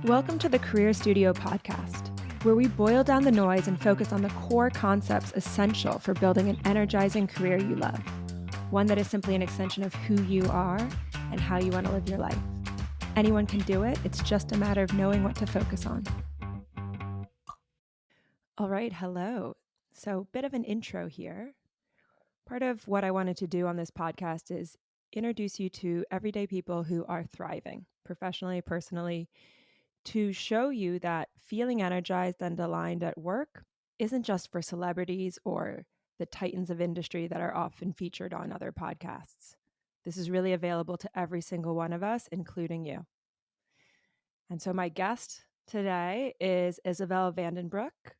Welcome to the Career Studio podcast, where we boil down the noise and focus on the core concepts essential for building an energizing career you love, one that is simply an extension of who you are and how you want to live your life. Anyone can do it. It's just a matter of knowing what to focus on. All right, hello. So, bit of an intro here. Part of what I wanted to do on this podcast is introduce you to everyday people who are thriving, professionally, personally, to show you that feeling energized and aligned at work isn't just for celebrities or the titans of industry that are often featured on other podcasts. This is really available to every single one of us, including you. And so my guest today is Isabelle Vandenbroucke.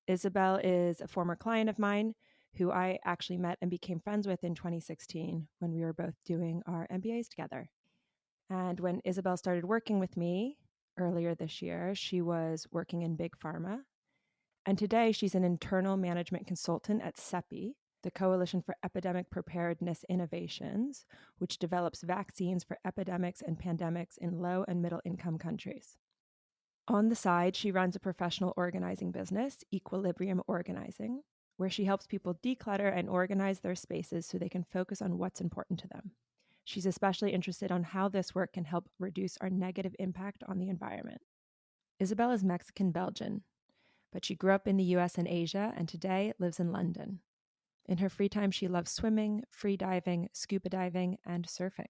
Isabelle is a former client of mine who I actually met and became friends with in 2016 when we were both doing our MBAs together. And when Isabelle started working with me earlier this year, she was working in big pharma. And today she's an internal management consultant at CEPI, the Coalition for Epidemic Preparedness Innovations, which develops vaccines for epidemics and pandemics in low and middle income countries. On the side, she runs a professional organizing business, Equilibrium Organizing, where she helps people declutter and organize their spaces so they can focus on what's important to them. She's especially interested on how this work can help reduce our negative impact on the environment. Isabelle is Mexican Belgian, but she grew up in the US and Asia and today lives in London. In her free time, she loves swimming, freediving, scuba diving, and surfing.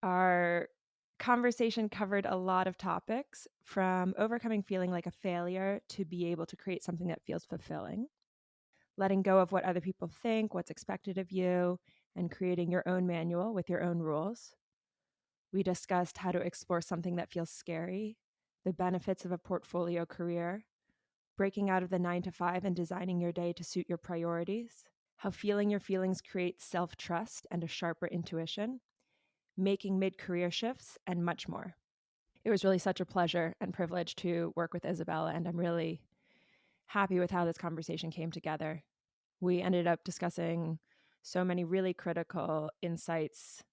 Our conversation covered a lot of topics, from overcoming feeling like a failure to be able to create something that feels fulfilling, letting go of what other people think, what's expected of you, and creating your own manual with your own rules. We discussed how to explore something that feels scary, the benefits of a portfolio career, breaking out of the 9-to-5 and designing your day to suit your priorities, how feeling your feelings creates self-trust and a sharper intuition, making mid-career shifts, and much more. It was really such a pleasure and privilege to work with Isabelle, and I'm really happy with how this conversation came together. We ended up discussing so many really critical insights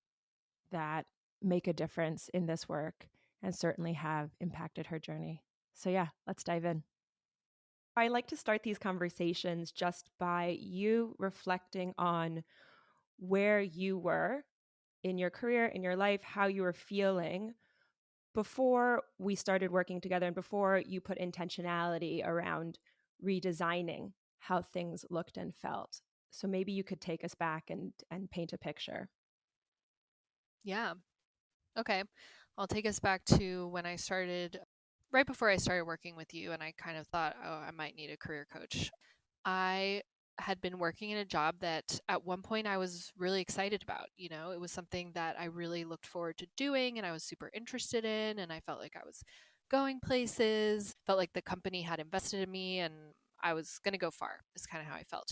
that make a difference in this work and certainly have impacted her journey. So yeah, let's dive in. I like to start these conversations just by you reflecting on where you were in your career, in your life, how you were feeling before we started working together and before you put intentionality around redesigning how things looked and felt. So maybe you could take us back and paint a picture. Yeah. Okay. I'll take us back to when I started, right before I started working with you, and I kind of thought, oh, I might need a career coach. I had been working in a job that at one point I was really excited about. You know, it was something that I really looked forward to doing and I was super interested in, and I felt like I was going places, felt like the company had invested in me and I was going to go far, is kind of how I felt.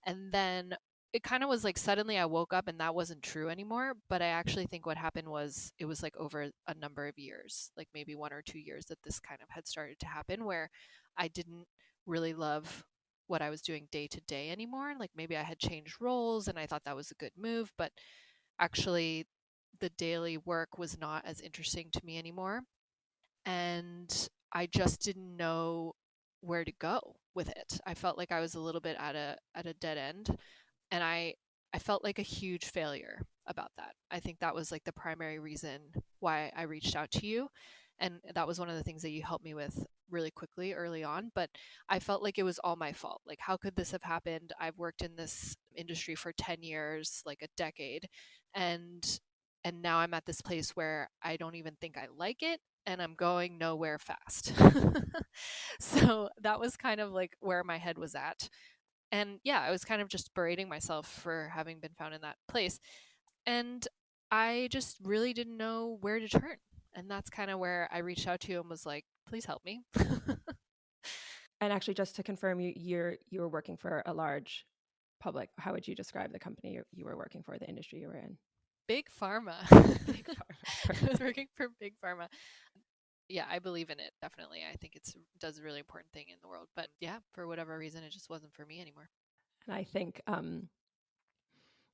And then it kind of was like suddenly I woke up and that wasn't true anymore. But I actually think what happened was it was like over a number of years, like maybe 1 or 2 years, that this kind of had started to happen where I didn't really love what I was doing day to day anymore. Like maybe I had changed roles and I thought that was a good move, but actually the daily work was not as interesting to me anymore. And I just didn't know where to go with it. I felt like I was a little bit at a dead end, and I felt like a huge failure about that. I think that was like the primary reason why I reached out to you, and that was one of the things that you helped me with really quickly early on. But I felt like it was all my fault. Like, how could this have happened? I've worked in this industry for 10 years, like a decade, and now I'm at this place where I don't even think I like it and I'm going nowhere fast. So that was kind of like where my head was at. And yeah, I was kind of just berating myself for having been found in that place. And I just really didn't know where to turn. And that's kind of where I reached out to you and was like, please help me. And actually, just to confirm, you were working for a large public. How would you describe the company you were working for, the industry you were in? Big pharma. Big pharma. I was working for big pharma. Yeah, I believe in it, definitely. I think it does a really important thing in the world. But yeah, for whatever reason, it just wasn't for me anymore. And I think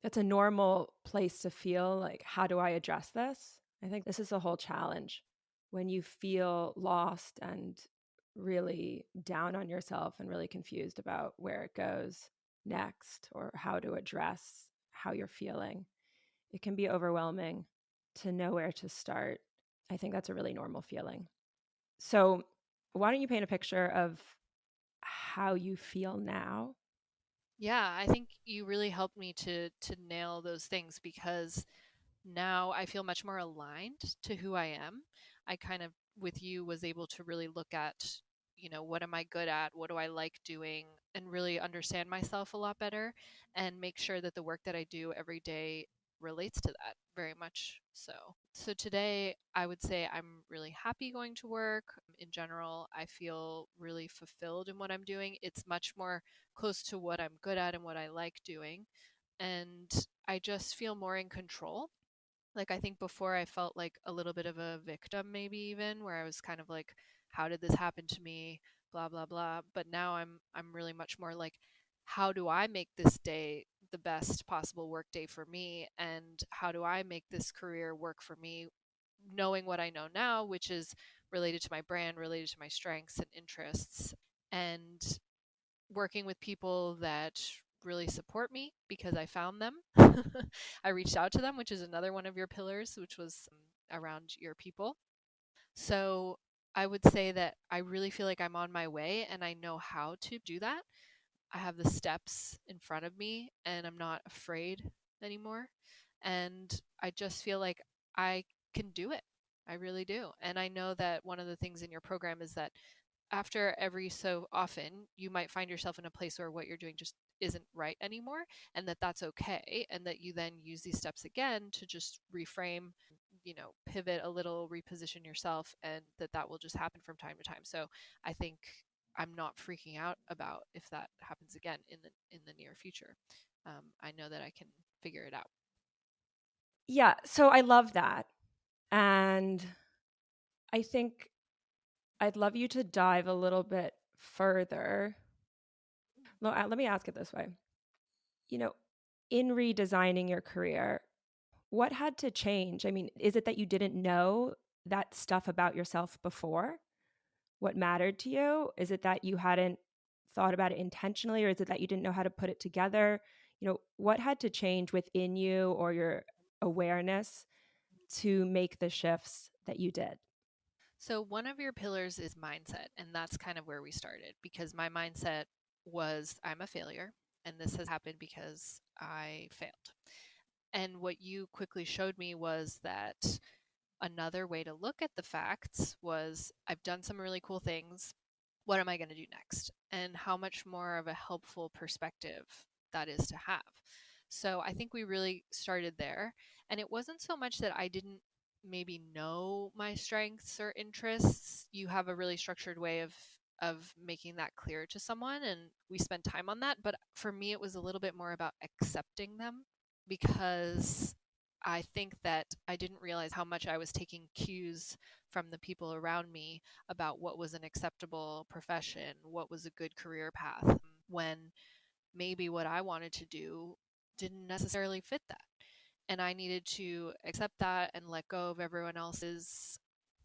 that's a normal place to feel like, how do I address this? I think this is a whole challenge when you feel lost and really down on yourself and really confused about where it goes next or how to address how you're feeling. It can be overwhelming to know where to start. I think that's a really normal feeling. So, why don't you paint a picture of how you feel now? Yeah, I think you really helped me to nail those things because now I feel much more aligned to who I am. I kind of, with you, was able to really look at, what am I good at? What do I like doing? And really understand myself a lot better and make sure that the work that I do every day relates to that very much so. So today, I would say I'm really happy going to work. In general, I feel really fulfilled in what I'm doing. It's much more close to what I'm good at and what I like doing. And I just feel more in control. Like, I think before I felt like a little bit of a victim, maybe even, where I was kind of like, how did this happen to me? Blah blah blah. But now I'm really much more like, how do I make this day the best possible work day for me? And how do I make this career work for me? Knowing what I know now, which is related to my brand, related to my strengths and interests, and working with people that really support me because I found them. I reached out to them, which is another one of your pillars, which was around your people. So I would say that I really feel like I'm on my way and I know how to do that. I have the steps in front of me and I'm not afraid anymore. And I just feel like I can do it. I really do. And I know that one of the things in your program is that after every so often, you might find yourself in a place where what you're doing just isn't right anymore, and that that's okay. And that you then use these steps again to just reframe, pivot a little, reposition yourself, and that will just happen from time to time. So I think I'm not freaking out about if that happens again in the near future. I know that I can figure it out. Yeah, so I love that. And I think I'd love you to dive a little bit further. Let me ask it this way. You know, in redesigning your career, what had to change? I mean, is it that you didn't know that stuff about yourself before? What mattered to you? Is it that you hadn't thought about it intentionally, or is it that you didn't know how to put it together? What had to change within you or your awareness to make the shifts that you did? So, one of your pillars is mindset. And that's kind of where we started because my mindset was I'm a failure. And this has happened because I failed. And what you quickly showed me was that another way to look at the facts was I've done some really cool things. What am I going to do next? And how much more of a helpful perspective that is to have. So I think we really started there. And it wasn't so much that I didn't maybe know my strengths or interests. You have a really structured way of making that clear to someone and we spent time on that, but for me it was a little bit more about accepting them because I think that I didn't realize how much I was taking cues from the people around me about what was an acceptable profession, what was a good career path, when maybe what I wanted to do didn't necessarily fit that. And I needed to accept that and let go of everyone else's,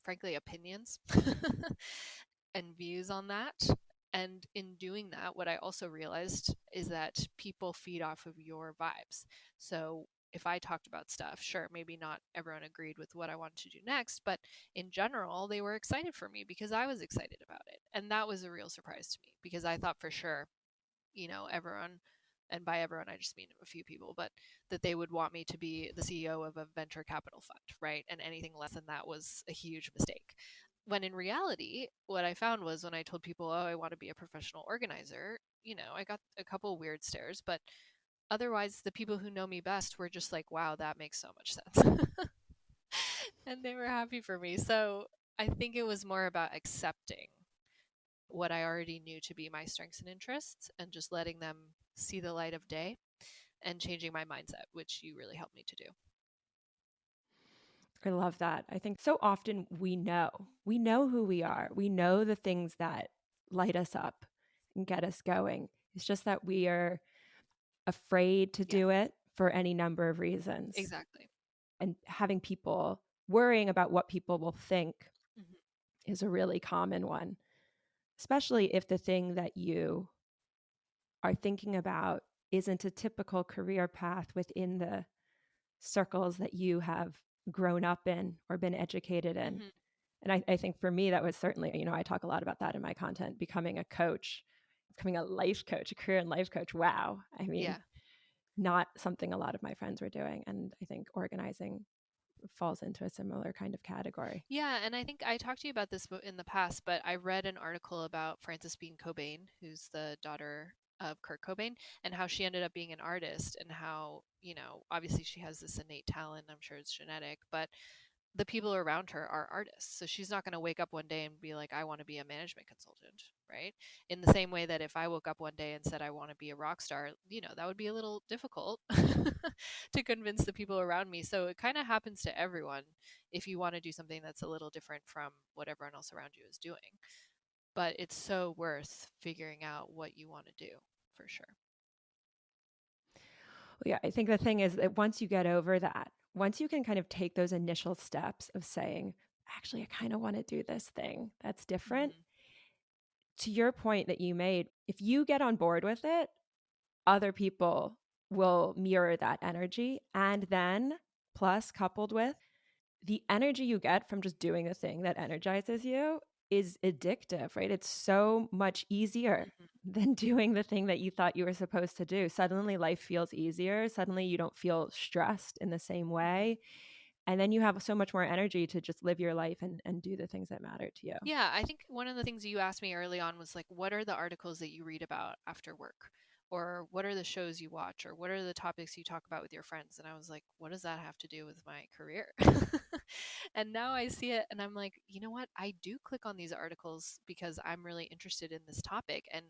frankly, opinions and views on that. And in doing that, what I also realized is that people feed off of your vibes. So if I talked about stuff, sure, maybe not everyone agreed with what I wanted to do next, but in general, they were excited for me because I was excited about it. And that was a real surprise to me because I thought for sure, everyone, and by everyone, I just mean a few people, but that they would want me to be the CEO of a venture capital fund, right? And anything less than that was a huge mistake. When in reality, what I found was when I told people, oh, I want to be a professional organizer, I got a couple weird stares, but otherwise, the people who know me best were just like, wow, that makes so much sense. And they were happy for me. So I think it was more about accepting what I already knew to be my strengths and interests and just letting them see the light of day and changing my mindset, which you really helped me to do. I love that. I think so often we know who we are. We know the things that light us up and get us going. It's just that we are afraid to Yeah, do it for any number of reasons. exactly. And having people worrying about what people will think is a really common one, especially if the thing that you are thinking about isn't a typical career path within the circles that you have grown up in or been educated in. Mm-hmm. And I think for me, that was certainly, I talk a lot about that in my content, becoming a coach, becoming a life coach, a career and life coach. Wow. I mean, Yeah. not something a lot of my friends were doing. And I think organizing falls into a similar kind of category. Yeah, and I think I talked to you about this in the past, but I read an article about Frances Bean Cobain, who's the daughter of Kurt Cobain, and how she ended up being an artist, and how, obviously she has this innate talent. I'm sure it's genetic, but the people around her are artists. So she's not going to wake up one day and be like, I want to be a management consultant, right? In the same way that if I woke up one day and said, I want to be a rock star, that would be a little difficult to convince the people around me. So it kind of happens to everyone if you want to do something that's a little different from what everyone else around you is doing. But it's so worth figuring out what you want to do for sure. Yeah, I think the thing is that once you get over that, once you can kind of take those initial steps of saying, actually, I kind of want to do this thing that's different, Mm-hmm. to your point that you made, if you get on board with it, other people will mirror that energy. And then, plus, coupled with the energy you get from just doing the thing that energizes you, is addictive, right? It's so much easier Mm-hmm. than doing the thing that you thought you were supposed to do. Suddenly, life feels easier. Suddenly, you don't feel stressed in the same Mm-hmm. way. And then you have so much more energy to just live your life and do the things that matter to you. Yeah, I think one of the things you asked me early on was like, what are the articles that you read about after work? Or what are the shows you watch? Or what are the topics you talk about with your friends? And I was like, what does that have to do with my career? And now I see it and I'm like, you know what? I do click on these articles because I'm really interested in this topic, and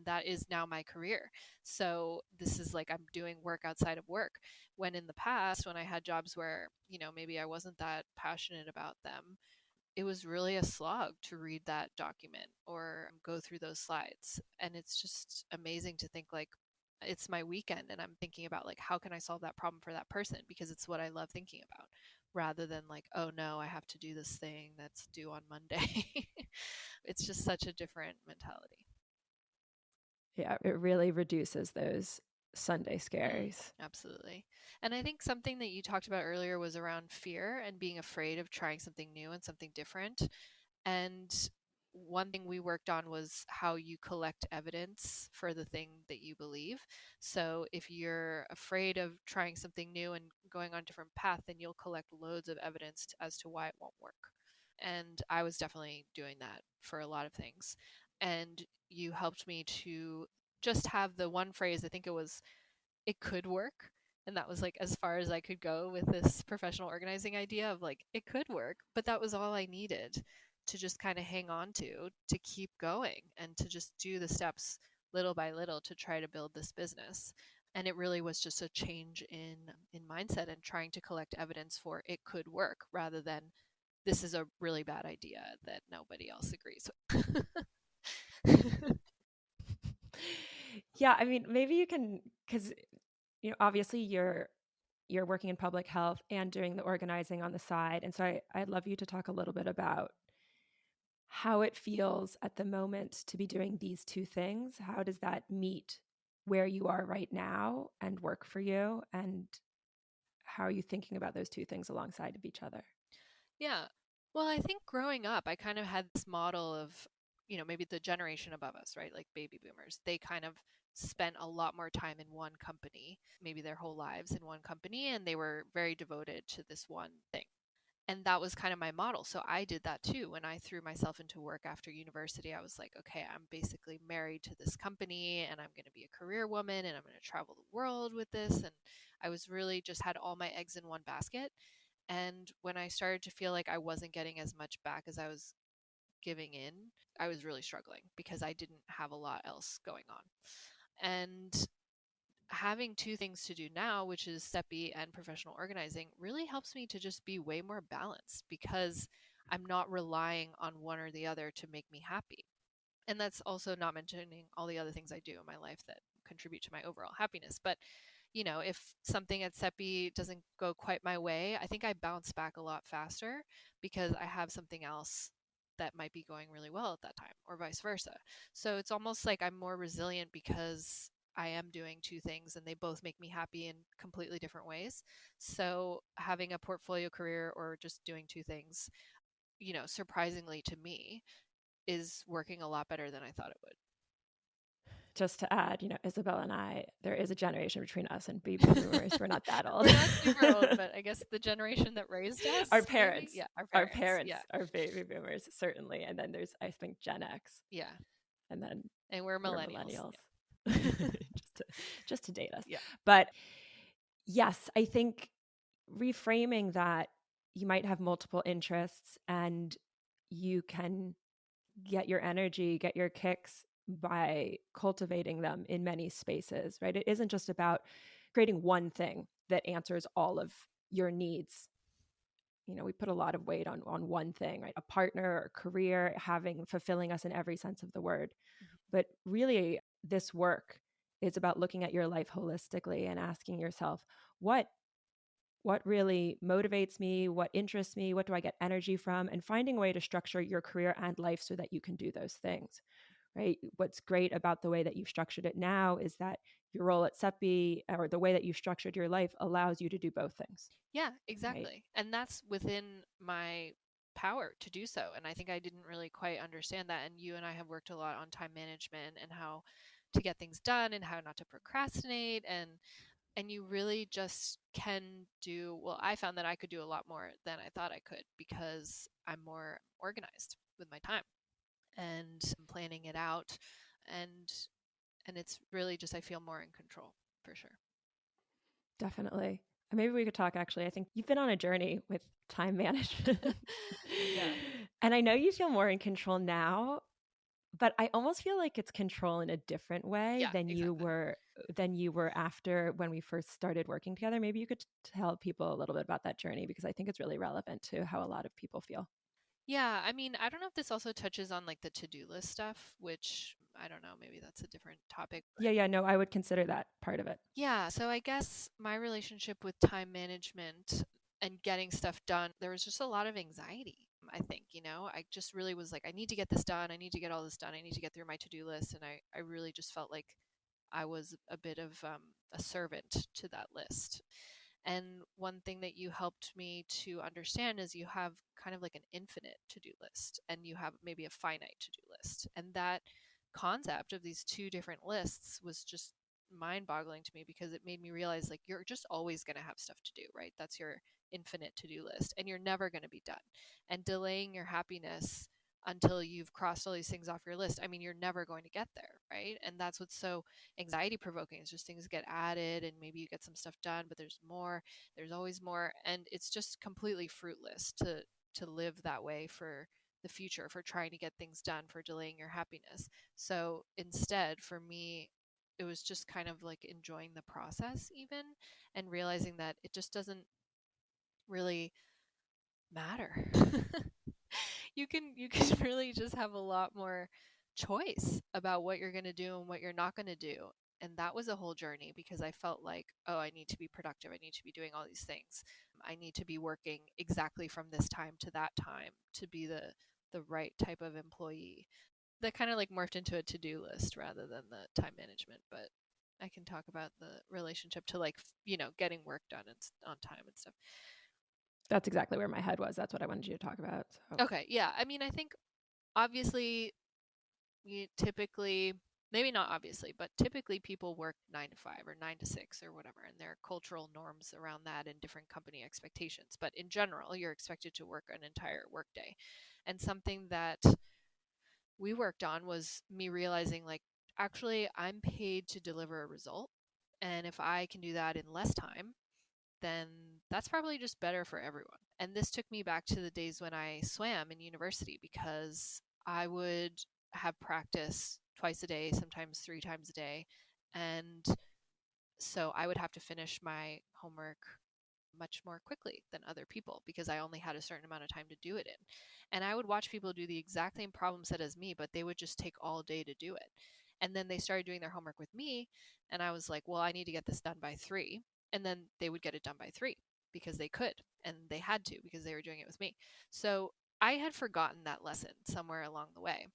that is now my career. So this is like I'm doing work outside of work. When in the past, when I had jobs where, maybe I wasn't that passionate about them, it was really a slog to read that document or go through those slides. And it's just amazing to think like it's my weekend and I'm thinking about like how can I solve that problem for that person, because it's what I love thinking about, rather than like, oh no, I have to do this thing that's due on Monday. It's just such a different mentality. Yeah, it really reduces those Sunday Mm, scaries. absolutely. And I think something that you talked about earlier was around fear and being afraid of trying something new and something different. And one thing we worked on was how you collect evidence for the thing that you believe. So if you're afraid of trying something new and going on a different path, then you'll collect loads of evidence as to why it won't work. And I was definitely doing that for a lot of things. And you helped me to just have the one phrase, I think it was, it could work. And that was like as far as I could go with this professional organizing idea of like, it could work. But that was all I needed to just kind of hang on to keep going and to just do the steps little by little to try to build this business. And it really was just a change in mindset and trying to collect evidence for it could work, rather than this is a really bad idea that nobody else agrees with. Yeah, I mean, maybe you can, because obviously you're working in public health and doing the organizing on the side, and so I'd love you to talk a little bit about how it feels at the moment to be doing these two things. How does that meet where you are right now and work for you, and how are you thinking about those two things alongside of each other? Yeah. Well, I think growing up, I kind of had this model of, maybe the generation above us, right? Like baby boomers. They kind of spent a lot more time in one company, maybe their whole lives in one company, and they were very devoted to this one thing. And that was kind of my model. So I did that too. When I threw myself into work after university, I was like, okay, I'm basically married to this company and I'm going to be a career woman and I'm going to travel the world with this. And I was really just had all my eggs in one basket. And when I started to feel like I wasn't getting as much back as I was giving in, I was really struggling because I didn't have a lot else going on. And having two things to do now, which is CEPI and professional organizing, really helps me to just be way more balanced because I'm not relying on one or the other to make me happy. And that's also not mentioning all the other things I do in my life that contribute to my overall happiness. But if something at CEPI doesn't go quite my way, I think I bounce back a lot faster because I have something else that might be going really well at that time, or vice versa. So it's almost like I'm more resilient because I am doing two things and they both make me happy in completely different ways. So having a portfolio career or just doing two things, surprisingly to me, is working a lot better than I thought it would. Just to add, Isabel and I, there is a generation between us and baby boomers. We're not that old. We're not super old, but I guess the generation that raised us, Our maybe? parents, Yeah, our our parents. parents Yeah. are baby boomers, certainly. And then there's, I think, Gen X. Yeah. And then And we're we're millennials. millennials. Yeah. just to date us. Yeah. But yes, I think reframing that you might have multiple interests and you can get your energy, get your kicks by cultivating them in many spaces, right? It isn't just about creating one thing that answers all of your needs. We put a lot of weight on one thing, right? A partner or career, fulfilling us in every sense of the word. Mhm. But really, this work is about looking at your life holistically and asking yourself, what really motivates me, what interests me, what do I get energy from, and finding a way to structure your career and life so that you can do those things, right? What's great about the way that you've structured it now is that your role at CEPI, or the way that you've structured your life, allows you to do both things. Yeah, Right? exactly. And that's within my power to do so. And I think I didn't really quite understand that. And you and I have worked a lot on time management and how to get things done and how not to procrastinate, and you really just can do, well, I found that I could do a lot more than I thought I could because I'm more organized with my time and planning it out, and it's really just, I feel more in control for sure. Definitely. Maybe we could talk, actually. I think you've been on a journey with time management. Yeah. And I know you feel more in control now, but I almost feel like it's control in a different way Yeah, exactly. than you were after when we first started working together. Maybe you could tell people a little bit about that journey, because I think it's really relevant to how a lot of people feel. Yeah, I mean, I don't know if this also touches on like the to-do list stuff, which I don't know, maybe that's a different topic. Yeah, no, I would consider that part of it. Yeah, so I guess my relationship with time management and getting stuff done, there was just a lot of anxiety. I think, I just really was like, I need to get this done. I need to get all this done. I need to get through my to-do list. And I really just felt like I was a bit of a servant to that list. And one thing that you helped me to understand is you have kind of like an infinite to do list and you have maybe a finite to do list. And that concept of these two different lists was just mind boggling to me because it made me realize like you're just always going to have stuff to do, right? That's your infinite to do list and you're never going to be done. And delaying your happiness until you've crossed all these things off your list, I mean, you're never going to get there, right? And that's what's so anxiety provoking, is just things get added and maybe you get some stuff done, but there's always more, and it's just completely fruitless to live that way for the future, for trying to get things done, for delaying your happiness. So instead, for me, it was just kind of like enjoying the process even, and realizing that it just doesn't really matter. You can really just have a lot more choice about what you're going to do and what you're not going to do. And that was a whole journey because I felt like, oh, I need to be productive. I need to be doing all these things. I need to be working exactly from this time to that time to be the right type of employee. That kind of like morphed into a to-do list rather than the time management, but I can talk about the relationship to like, getting work done and on time and stuff. That's exactly where my head was. That's what I wanted you to talk about. So. Okay, yeah. I mean, I think obviously you typically, maybe not obviously, but typically people work 9 to 5 or 9 to 6 or whatever, and there are cultural norms around that and different company expectations. But in general, you're expected to work an entire workday. And something that we worked on was me realizing like, actually, I'm paid to deliver a result. And if I can do that in less time, then that's probably just better for everyone. And this took me back to the days when I swam in university because I would have practice twice a day, sometimes 3 times a day. And so I would have to finish my homework much more quickly than other people because I only had a certain amount of time to do it in. And I would watch people do the exact same problem set as me, but they would just take all day to do it. And then they started doing their homework with me. And I was like, well, I need to get this done by 3. And then they would get it done by 3 because they could and they had to because they were doing it with me. So I had forgotten that lesson somewhere along the way.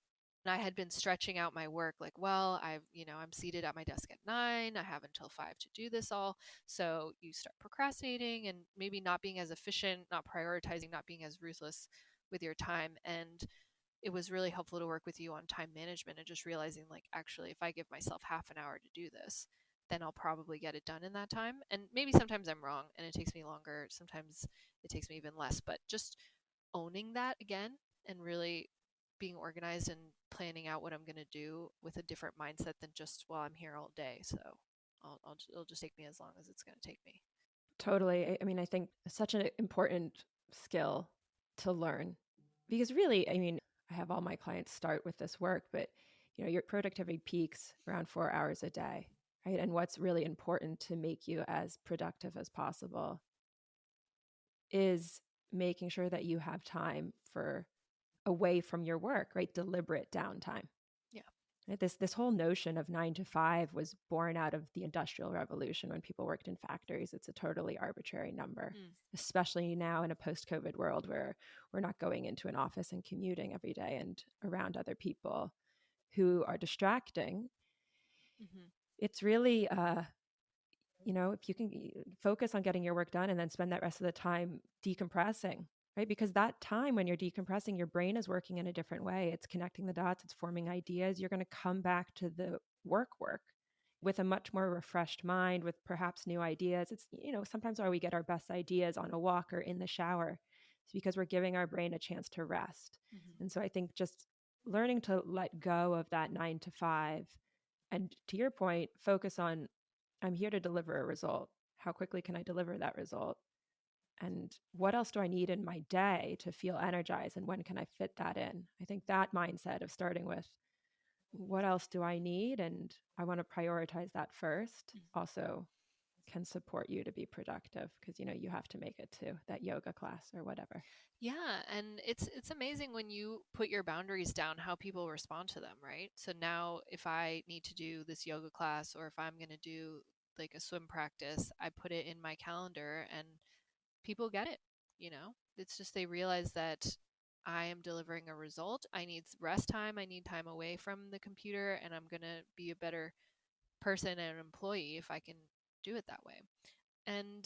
And I had been stretching out my work like, well, I'm seated at my desk at 9. I have until 5 to do this all. So you start procrastinating and maybe not being as efficient, not prioritizing, not being as ruthless with your time. And it was really helpful to work with you on time management and just realizing, like, actually, if I give myself half an hour to do this, then I'll probably get it done in that time. And maybe sometimes I'm wrong and it takes me longer. Sometimes it takes me even less, but just owning that again and really being organized and planning out what I'm going to do with a different mindset than just, well, I'm here all day. So it'll just take me as long as it's going to take me. Totally. I mean, I think such an important skill to learn because really, I mean, I have all my clients start with this work, but your productivity peaks around 4 hours a day, right? And what's really important to make you as productive as possible is making sure that you have time for away from your work, right? Deliberate downtime. Yeah. Right? This whole notion of 9 to 5 was born out of the Industrial Revolution when people worked in factories. It's a totally arbitrary number, especially now in a post-COVID world where we're not going into an office and commuting every day and around other people who are distracting. It's really if you can focus on getting your work done and then spend that rest of the time decompressing, right? Because that time when you're decompressing, your brain is working in a different way. It's connecting the dots, it's forming ideas. You're going to come back to the work with a much more refreshed mind, with perhaps new ideas. It's, sometimes why we get our best ideas on a walk or in the shower. It's because we're giving our brain a chance to rest. And so I think just learning to let go of that 9 to 5 and, to your point, focus on, I'm here to deliver a result. How quickly can I deliver that result? And what else do I need in my day to feel energized? And when can I fit that in? I think that mindset of starting with what else do I need? And I want to prioritize that first also can support you to be productive because, you have to make it to that yoga class or whatever. Yeah, and it's amazing when you put your boundaries down how people respond to them, right? So now if I need to do this yoga class or if I'm going to do like a swim practice, I put it in my calendar and people get it. It's just they realize that I am delivering a result. I need rest time, I need time away from the computer, and I'm going to be a better person and an employee if I can do it that way. And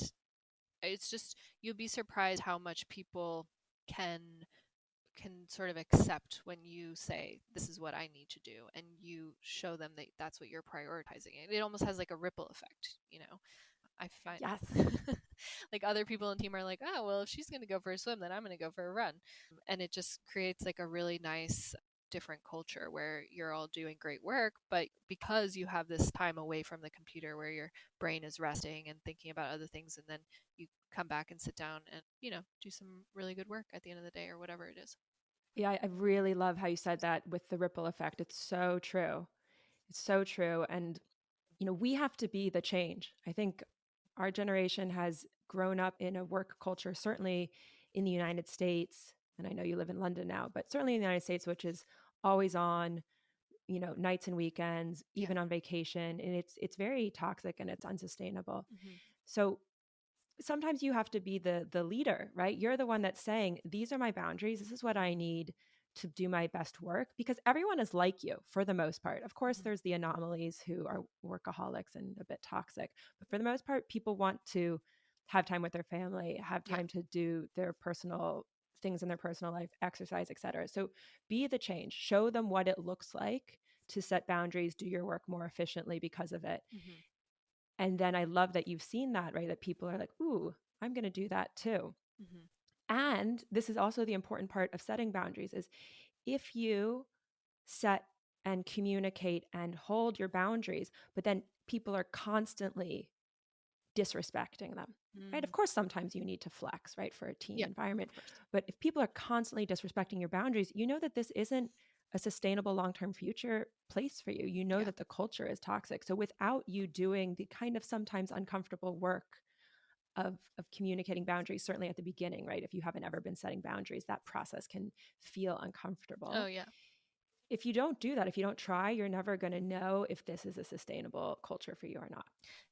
it's just you'll be surprised how much people can sort of accept when you say this is what I need to do and you show them that that's what you're prioritizing. It almost has like a ripple effect. I find Yes. like other people in the team are like, oh, well, if she's going to go for a swim, then I'm going to go for a run. And it just creates like a really nice different culture where you're all doing great work, but because you have this time away from the computer where your brain is resting and thinking about other things, and then you come back and sit down and, do some really good work at the end of the day or whatever it is. Yeah, I really love how you said that with the ripple effect. It's so true. It's so true. And, we have to be the change. I think our generation has grown up in a work culture, certainly in the United States. And I know you live in London now, but certainly in the United States, which is always on, nights and weekends, even on vacation. And it's very toxic and it's unsustainable. So sometimes you have to be the leader, right? You're the one that's saying, these are my boundaries. This is what I need to do my best work, because everyone is like you for the most part. Of course, there's the anomalies who are workaholics and a bit toxic, but for the most part, people want to have time with their family, have time to do their personal things in their personal life, exercise, etc. So be the change, show them what it looks like to set boundaries, do your work more efficiently because of it. And then I love that you've seen that, right? That people are like, ooh, I'm going to do that too. And this is also the important part of setting boundaries is if you set and communicate and hold your boundaries, but then people are constantly disrespecting them, right? Of course, sometimes you need to flex, right, for a team environment. But if people are constantly disrespecting your boundaries, you know that this isn't a sustainable long-term future place for you. You know that the culture is toxic. So without you doing the kind of sometimes uncomfortable work of communicating boundaries, certainly at the beginning, right? If you haven't ever been setting boundaries, that process can feel uncomfortable. Oh, yeah. If you don't do that, if you don't try, you're never going to know if this is a sustainable culture for you or not.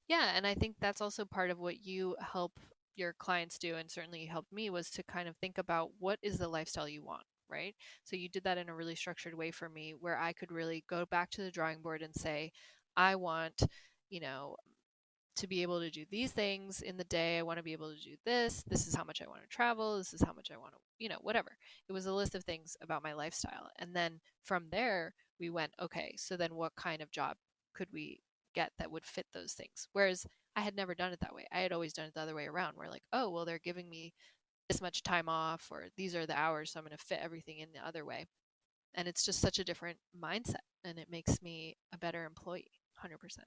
Yeah, and I think that's also part of what you help your clients do, and certainly helped me, was to kind of think about what is the lifestyle you want, right? So you did that in a really structured way for me, where I could really go back to the drawing board and say, I want, you know, to be able to do these things in the day. I want to be able to do this. This is how much I want to travel. This is how much I want to, whatever. It was a list of things about my lifestyle. And then from there, we went, okay, so then what kind of job could we get that would fit those things? Whereas I had never done it that way. I had always done it the other way around, where like, oh, well, they're giving me this much time off, or these are the hours, so I'm going to fit everything in the other way. And it's just such a different mindset, and it makes me a better employee, 100%.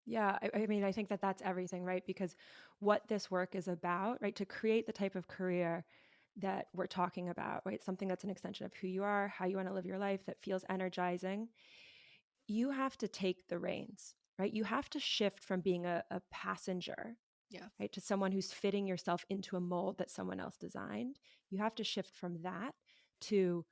Yeah, I mean, I think that that's everything, right? Because what this work is about, right, to create the type of career that we're talking about, right, something that's an extension of who you are, how you want to live your life, that feels energizing, you have to take the reins, right? You have to shift from being a passenger, Yeah. right, to someone who's fitting yourself into a mold that someone else designed. You have to shift from that to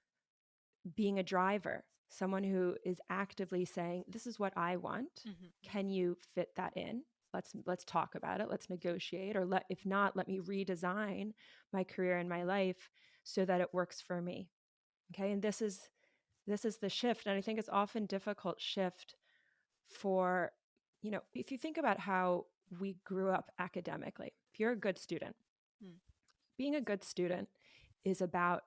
being a driver, someone who is actively saying, this is what I want. Mm-hmm. Can you fit that in? Let's talk about it. Let's negotiate, or if not, let me redesign my career and my life so that it works for me. Okay? And this is the shift, and I think it's often difficult shift for, if you think about how we grew up academically. If you're a good student, Mm. being a good student is about,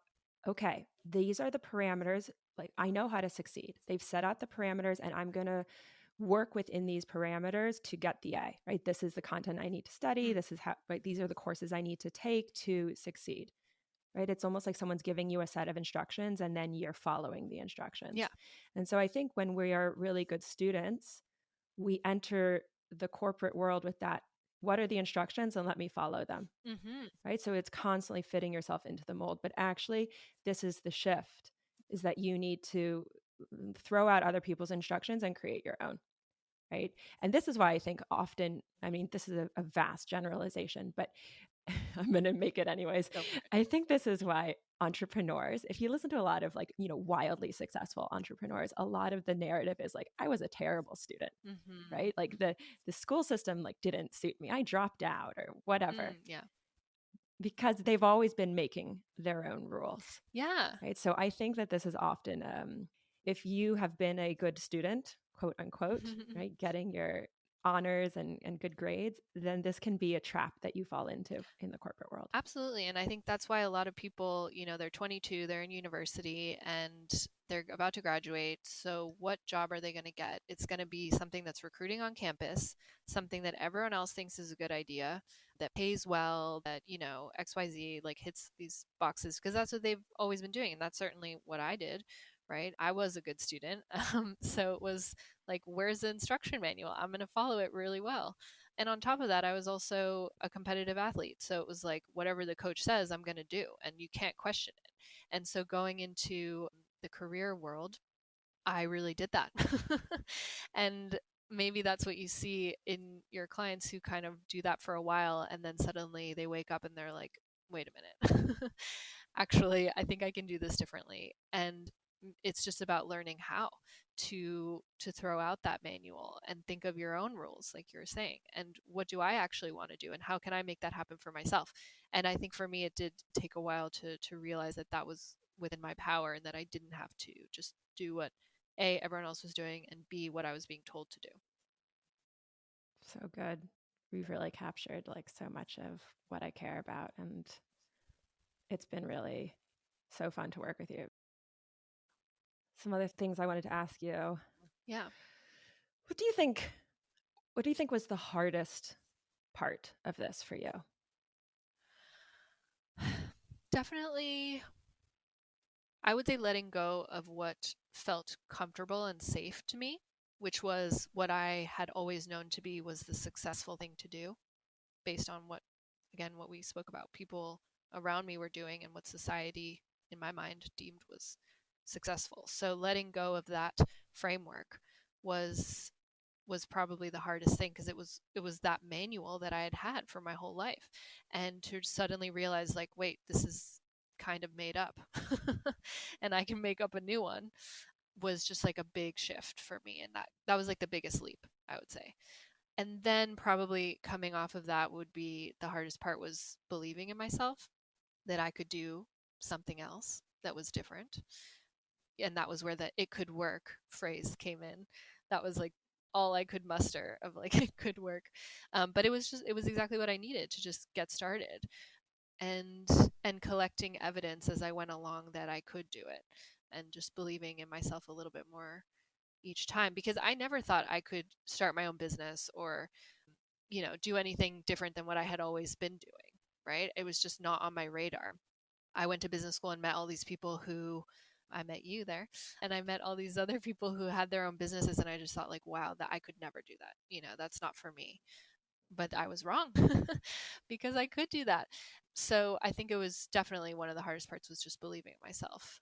okay, these are the parameters. Like, I know how to succeed. They've set out the parameters, and I'm going to work within these parameters to get the A, right? This is the content I need to study. Mm. This is how, right? These are the courses I need to take to succeed, right? It's almost like someone's giving you a set of instructions and then you're following the instructions. Yeah. And so I think when we are really good students, we enter the corporate world with that. What are the instructions, and let me follow them, Mm-hmm. right? So it's constantly fitting yourself into the mold. But actually, this is the shift, is that you need to throw out other people's instructions and create your own, right? And this is why I think often, I mean, this is a vast generalization, but I'm going to make it anyways. Go for it. I think this is why entrepreneurs, if you listen to a lot of like, wildly successful entrepreneurs, a lot of the narrative is like, I was a terrible student, Mm-hmm. right? Like the school system like didn't suit me. I dropped out or whatever, Yeah. because they've always been making their own rules, Yeah. right? So I think that this is often, if you have been a good student, quote unquote, right, getting your honors and good grades, then this can be a trap that you fall into in the corporate world. Absolutely. And I think that's why a lot of people, they're 22, they're in university, and they're about to graduate. So, what job are they going to get? It's going to be something that's recruiting on campus, something that everyone else thinks is a good idea, that pays well, that, XYZ like hits these boxes, because that's what they've always been doing. And that's certainly what I did, right? I was a good student. So, it was like, where's the instruction manual? I'm going to follow it really well. And on top of that, I was also a competitive athlete. So it was like, whatever the coach says, I'm going to do, and you can't question it. And so going into the career world, I really did that. And maybe that's what you see in your clients who kind of do that for a while, and then suddenly they wake up and they're like, wait a minute. Actually, I think I can do this differently. And it's just about learning how to throw out that manual and think of your own rules, like you're saying, and what do I actually want to do, and how can I make that happen for myself. And I think for me, it did take a while to realize that that was within my power, and that I didn't have to just do what A, everyone else was doing, and B, what I was being told to do. So good. We've really captured like so much of what I care about, and it's been really so fun to work with you. Some other things I wanted to ask you. Yeah. What do you think what do you think was the hardest part of this for you? Definitely, I would say letting go of what felt comfortable and safe to me, which was what I had always known to be was the successful thing to do, based on what, again, what we spoke about, people around me were doing and what society in my mind deemed was successful. So letting go of that framework was probably the hardest thing, because it was that manual that I had had for my whole life, and to suddenly realize, like, wait, this is kind of made up and I can make up a new one, was just like a big shift for me. And that was like the biggest leap, I would say. And then probably coming off of that would be the hardest part was believing in myself that I could do something else that was different. And that was where the "it could work" phrase came in. That was like all I could muster of like it could work. But it was exactly what I needed to just get started, and collecting evidence as I went along that I could do it, and just believing in myself a little bit more each time, because I never thought I could start my own business or do anything different than what I had always been doing, right? It was just not on my radar. I went to business school and met all these people who I met you there, and I met all these other people who had their own businesses, and I just thought like, wow, that I could never do that. That's not for me. But I was wrong because I could do that. So I think it was definitely one of the hardest parts was just believing in myself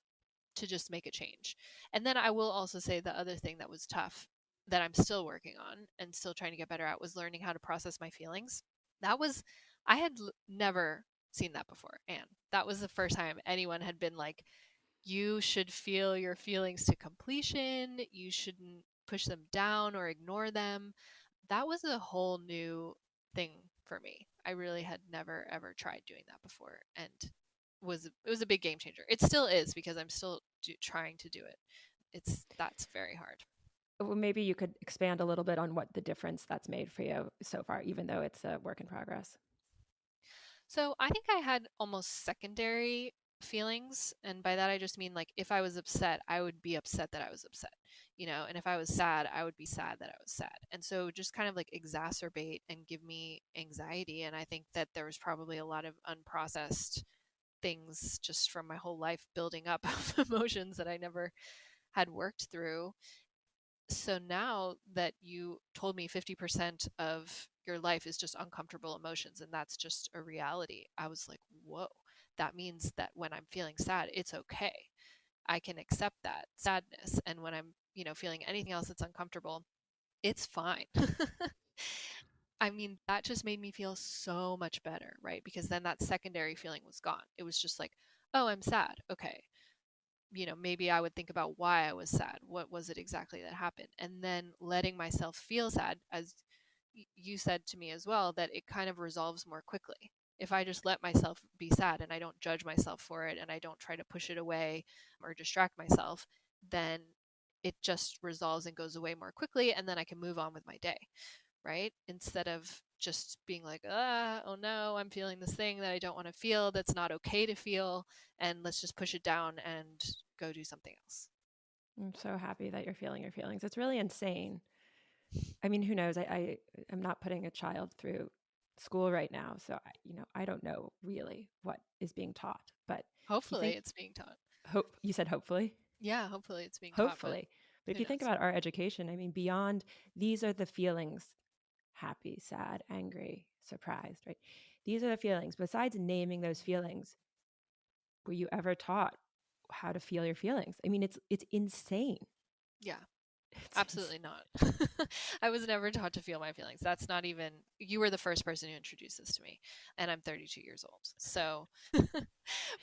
to just make a change. And then I will also say the other thing that was tough that I'm still working on and still trying to get better at was learning how to process my feelings. That was, I had never seen that before. And that was the first time anyone had been like, you should feel your feelings to completion. You shouldn't push them down or ignore them. That was a whole new thing for me. I really had never ever tried doing that before, and it was a big game changer. It still is because I'm still trying to do it. That's very hard. Well, maybe you could expand a little bit on what the difference that's made for you so far, even though it's a work in progress. So I think I had almost secondary feelings. And by that, I just mean like if I was upset, I would be upset that I was upset, and if I was sad, I would be sad that I was sad. And so just kind of like exacerbate and give me anxiety. And I think that there was probably a lot of unprocessed things just from my whole life building up of emotions that I never had worked through. So now that you told me 50% of your life is just uncomfortable emotions and that's just a reality, I was like, whoa, that means that when I'm feeling sad, it's okay. I can accept that sadness. And when I'm, feeling anything else that's uncomfortable, it's fine. I mean, that just made me feel so much better, right? Because then that secondary feeling was gone. It was just like, oh, I'm sad. Okay, maybe I would think about why I was sad. What was it exactly that happened? And then letting myself feel sad, as you said to me as well, that it kind of resolves more quickly. If I just let myself be sad and I don't judge myself for it and I don't try to push it away or distract myself, then it just resolves and goes away more quickly. And then I can move on with my day, right? Instead of just being like, oh no, I'm feeling this thing that I don't want to feel, that's not okay to feel, and let's just push it down and go do something else. I'm so happy that you're feeling your feelings. It's really insane. I mean, who knows? I am not putting a child through school right now, so I don't know really what is being taught. But if you Hopefully think, it's being taught. you said hopefully, Yeah, hopefully it's being taught, but hopefully. But if who you think knows? about our education, I mean, beyond these are the feelings: happy, sad, angry, surprised, right? These are the feelings. Besides naming those feelings, were you ever taught how to feel your feelings? I mean, it's insane. Yeah, It's insane. absolutely not. I was never taught to feel my feelings. That's not even, you were the first person who introduced this to me, and I'm 32 years old. So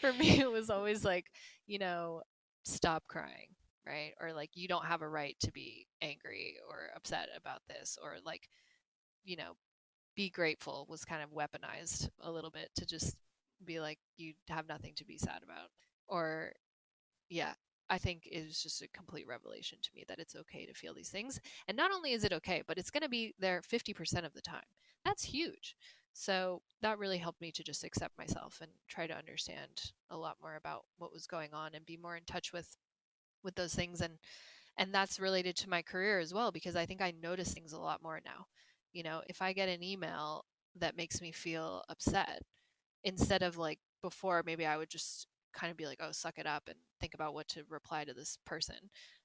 for me, it was always like, you know, stop crying, right? Or like, you don't have a right to be angry or upset about this, or like, you know, be grateful was kind of weaponized a little bit to just be like, you have nothing to be sad about. Or, yeah, I think it was just a complete revelation to me that it's okay to feel these things. And not only is it okay, but it's going to be there 50% of the time. That's huge. So that really helped me to just accept myself and try to understand a lot more about what was going on and be more in touch with those things. And that's related to my career as well, because I think I notice things a lot more now. If I get an email that makes me feel upset, instead of like before, maybe I would just kind of be like, oh, suck it up and think about what to reply to this person.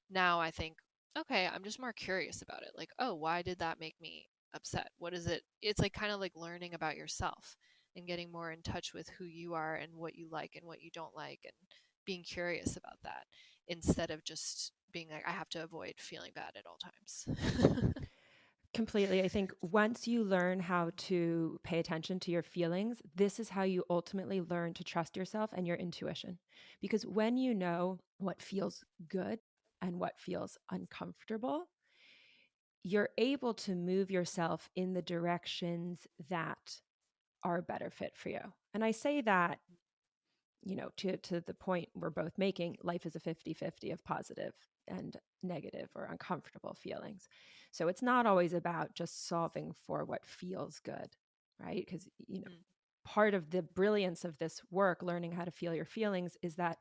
Now I think, okay, I'm just more curious about it. Like, oh, why did that make me upset? What is it? It's like kind of like learning about yourself and getting more in touch with who you are and what you like and what you don't like, and being curious about that instead of just being like, I have to avoid feeling bad at all times. Completely. I think once you learn how to pay attention to your feelings, this is how you ultimately learn to trust yourself and your intuition. Because when you know what feels good and what feels uncomfortable, you're able to move yourself in the directions that are a better fit for you. And I say that, to the point we're both making, life is a 50-50 of positive and negative or uncomfortable feelings. So it's not always about just solving for what feels good, right? Because, Mm, part of the brilliance of this work, learning how to feel your feelings, is that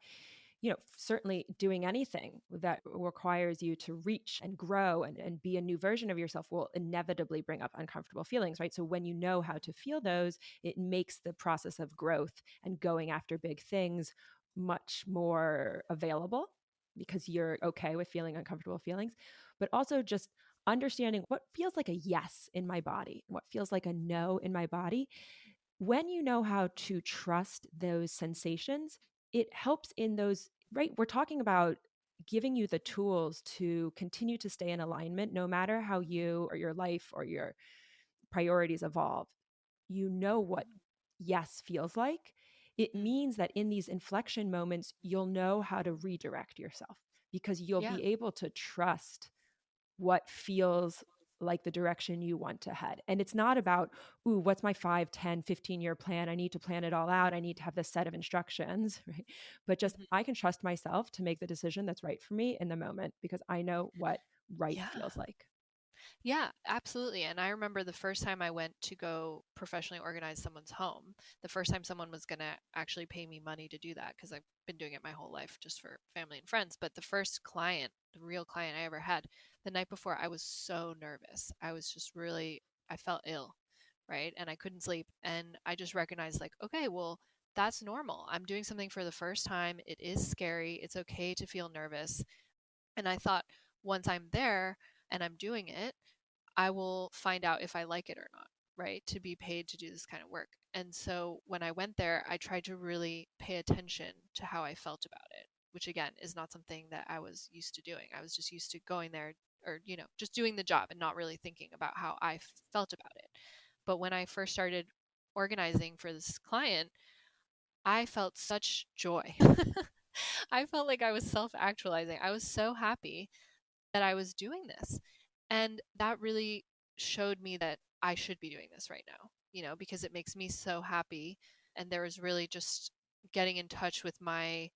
certainly doing anything that requires you to reach and grow and be a new version of yourself will inevitably bring up uncomfortable feelings, right? So when you know how to feel those, it makes the process of growth and going after big things much more available because you're okay with feeling uncomfortable feelings, but also just understanding what feels like a yes in my body, what feels like a no in my body. When you know how to trust those sensations, it helps in those, right? We're talking about giving you the tools to continue to stay in alignment no matter how you or your life or your priorities evolve. You know what yes feels like. It mm. means that in these inflection moments, you'll know how to redirect yourself because you'll Yeah. be able to trust what feels like the direction you want to head. And it's not about, ooh, what's my 5, 10, 15-year plan? I need to plan it all out. I need to have this set of instructions, right? But just Mhm. I can trust myself to make the decision that's right for me in the moment because I know what right Yeah. feels like. Yeah, absolutely. And I remember the first time I went to go professionally organize someone's home, the first time someone was going to actually pay me money to do that, because I've been doing it my whole life just for family and friends. But the first client, the real client I ever had, the night before, I was so nervous. I was just really, I felt ill, right? And I couldn't sleep. And I just recognized, like, okay, well, that's normal. I'm doing something for the first time. It is scary. It's okay to feel nervous. And I thought, once I'm there and I'm doing it, I will find out if I like it or not, right? To be paid to do this kind of work. And so when I went there, I tried to really pay attention to how I felt about it, which again is not something that I was used to doing. I was just used to going there or, just doing the job and not really thinking about how I felt about it. But when I first started organizing for this client, I felt such joy. I felt like I was self actualizing. I was so happy that I was doing this. And that really showed me that I should be doing this right now, because it makes me so happy. And there was really just getting in touch with my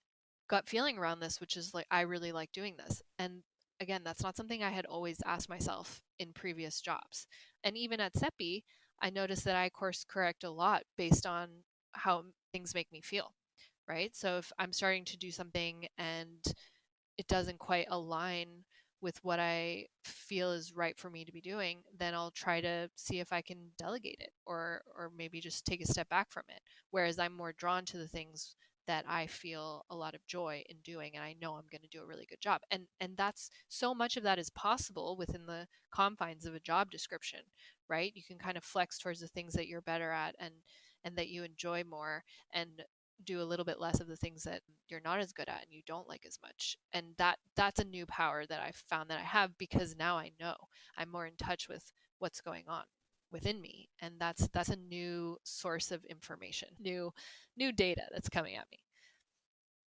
gut feeling around this, which is like, I really like doing this. And again, that's not something I had always asked myself in previous jobs. And even at CEPI, I noticed that I course correct a lot based on how things make me feel, right? So if I'm starting to do something and it doesn't quite align with what I feel is right for me to be doing, then I'll try to see if I can delegate it or maybe just take a step back from it. Whereas I'm more drawn to the things that I feel a lot of joy in doing and I know I'm going to do a really good job. And that's so much of that is possible within the confines of a job description, right? You can kind of flex towards the things that you're better at and that you enjoy more and do a little bit less of the things that you're not as good at and you don't like as much. And that's a new power that I found that I have, because now I know I'm more in touch with what's going on within me, and that's a new source of information, new data that's coming at me.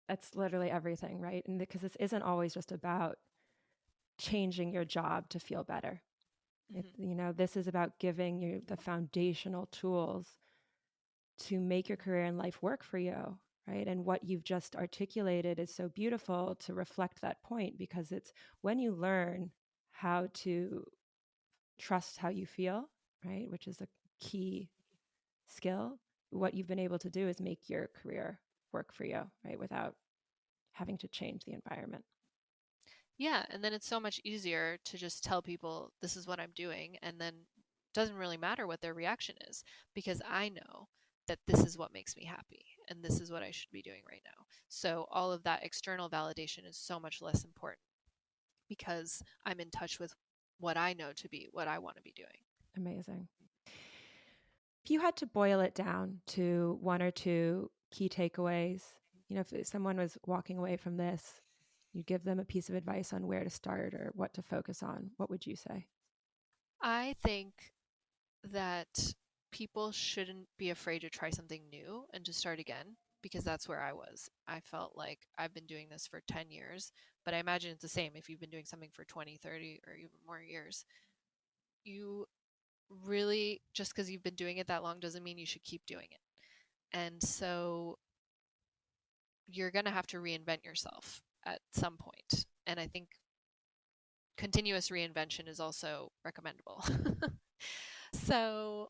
That's literally everything, right? And because this isn't always just about changing your job to feel better. Mm-hmm. This is about giving you the foundational tools to make your career and life work for you, right? And what you've just articulated is so beautiful to reflect that point because it's when you learn how to trust how you feel, right? Which is a key skill. What you've been able to do is make your career work for you, right? Without having to change the environment. Yeah, and then it's so much easier to just tell people this is what I'm doing, and then it doesn't really matter what their reaction is, because I know that this is what makes me happy and this is what I should be doing right now. So all of that external validation is so much less important because I'm in touch with what I know to be what I want to be doing. Amazing. If you had to boil it down to one or two key takeaways, if someone was walking away from this, you'd give them a piece of advice on where to start or what to focus on, what would you say? I think that people shouldn't be afraid to try something new and to start again, because that's where I was. I felt like I've been doing this for 10 years, but I imagine it's the same if you've been doing something for 20, 30, or even more years. you really, just because you've been doing it that long doesn't mean you should keep doing it. And so you're going to have to reinvent yourself at some point. And I think continuous reinvention is also recommendable. So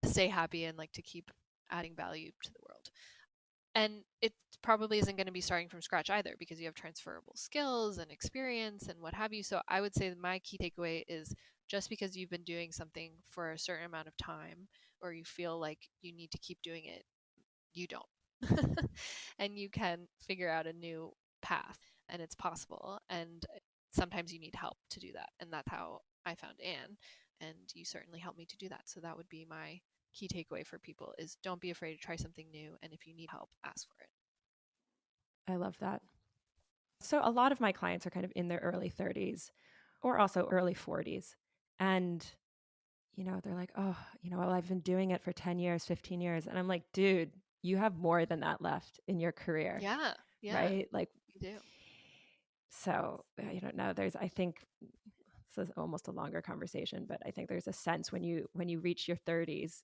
stay happy and like to keep adding value to the world. And it probably isn't going to be starting from scratch either, because you have transferable skills and experience and what have you. So I would say that my key takeaway is, just because you've been doing something for a certain amount of time, or you feel like you need to keep doing it, you don't. And you can figure out a new path, and it's possible. And sometimes you need help to do that. And that's how I found Anne. And you certainly helped me to do that. So that would be my key takeaway for people, is don't be afraid to try something new. And if you need help, ask for it. I love that. So a lot of my clients are kind of in their early 30s or also early 40s. And, they're like, oh, well, I've been doing it for 10 years, 15 years. And I'm like, dude, you have more than that left in your career. Yeah. Right? Like, you do. So, I think this is almost a longer conversation, but I think there's a sense when you reach your 30s,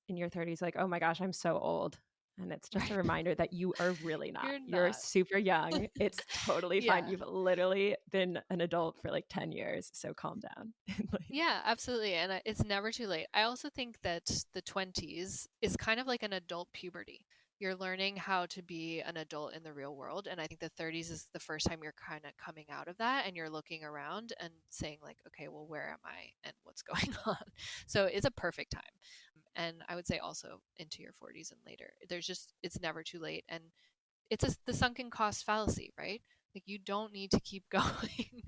like, oh my gosh, I'm so old. And it's just a reminder that you are really not. You're super young. It's totally fine. You've literally been an adult for like 10 years. So calm down. Yeah, absolutely. And it's never too late. I also think that the 20s is kind of like an adult puberty. You're learning how to be an adult in the real world. And I think the 30s is the first time you're kind of coming out of that, and you're looking around and saying like, okay, well, where am I and what's going on? So it's a perfect time. And I would say also into your 40s and later. It's never too late. And it's the sunken cost fallacy, right? Like, you don't need to keep going.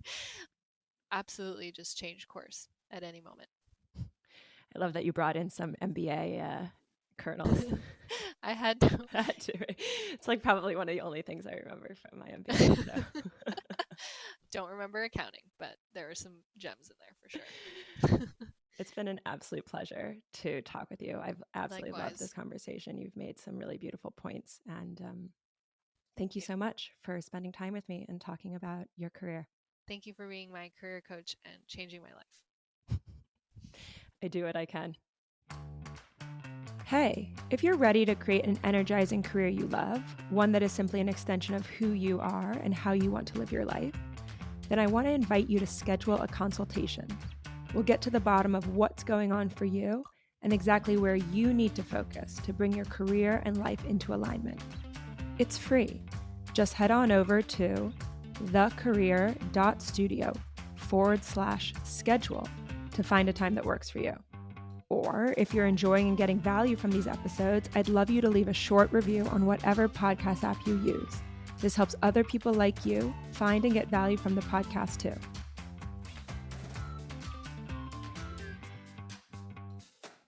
Absolutely just change course at any moment. I love that you brought in some MBA kernels. I had to. It's like probably one of the only things I remember from my MBA. So. Don't remember accounting, but there are some gems in there for sure. It's been an absolute pleasure to talk with you. I've absolutely Likewise. loved this conversation. You've made some really beautiful points. And thank you so much for spending time with me and talking about your career. Thank you for being my career coach and changing my life. I do what I can. Hey, if you're ready to create an energizing career you love, one that is simply an extension of who you are and how you want to live your life, then I want to invite you to schedule a consultation. We'll get to the bottom of what's going on for you and exactly where you need to focus to bring your career and life into alignment. It's free. Just head on over to thecareer.studio/schedule to find a time that works for you. Or if you're enjoying and getting value from these episodes, I'd love you to leave a short review on whatever podcast app you use. This helps other people like you find and get value from the podcast too.